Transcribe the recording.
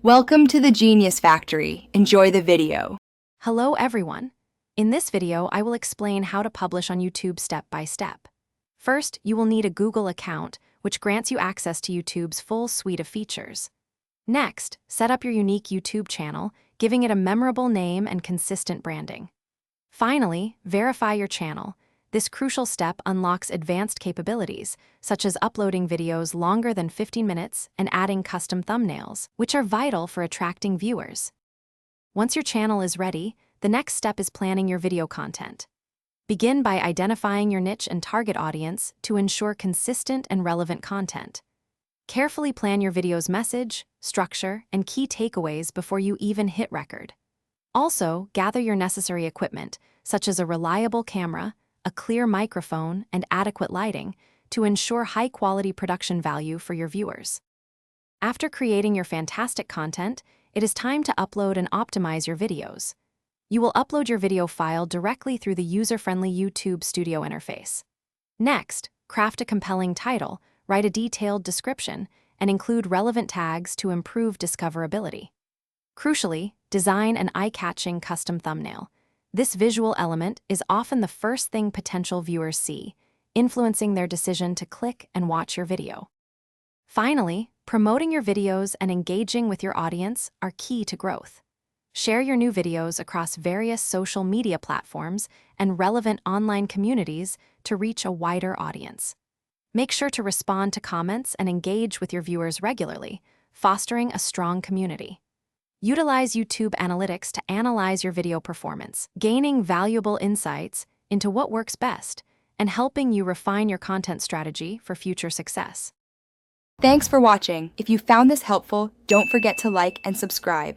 Welcome to the Genius Factory. Enjoy the video. Hello everyone. In this video, I will explain how to publish on YouTube step by step. First, you will need a Google account, which grants you access to YouTube's full suite of features. Next, set up your unique YouTube channel, giving it a memorable name and consistent branding. Finally, verify your channel. This crucial step unlocks advanced capabilities, such as uploading videos longer than 15 minutes and adding custom thumbnails, which are vital for attracting viewers. Once your channel is ready, the next step is planning your video content. Begin by identifying your niche and target audience to ensure consistent and relevant content. Carefully plan your video's message, structure, and key takeaways before you even hit record. Also, gather your necessary equipment, such as a reliable camera, a clear microphone, and adequate lighting to ensure high-quality production value for your viewers. After creating your fantastic content, it is time to upload and optimize your videos. You will upload your video file directly through the user-friendly YouTube Studio interface. Next, craft a compelling title, write a detailed description, and include relevant tags to improve discoverability. Crucially, design an eye-catching custom thumbnail. This visual element is often the first thing potential viewers see, influencing their decision to click and watch your video. Finally, promoting your videos and engaging with your audience are key to growth. Share your new videos across various social media platforms and relevant online communities to reach a wider audience. Make sure to respond to comments and engage with your viewers regularly, fostering a strong community. Utilize YouTube Analytics to analyze your video performance, gaining valuable insights into what works best and helping you refine your content strategy for future success. Thanks for watching. If you found this helpful, don't forget to like and subscribe.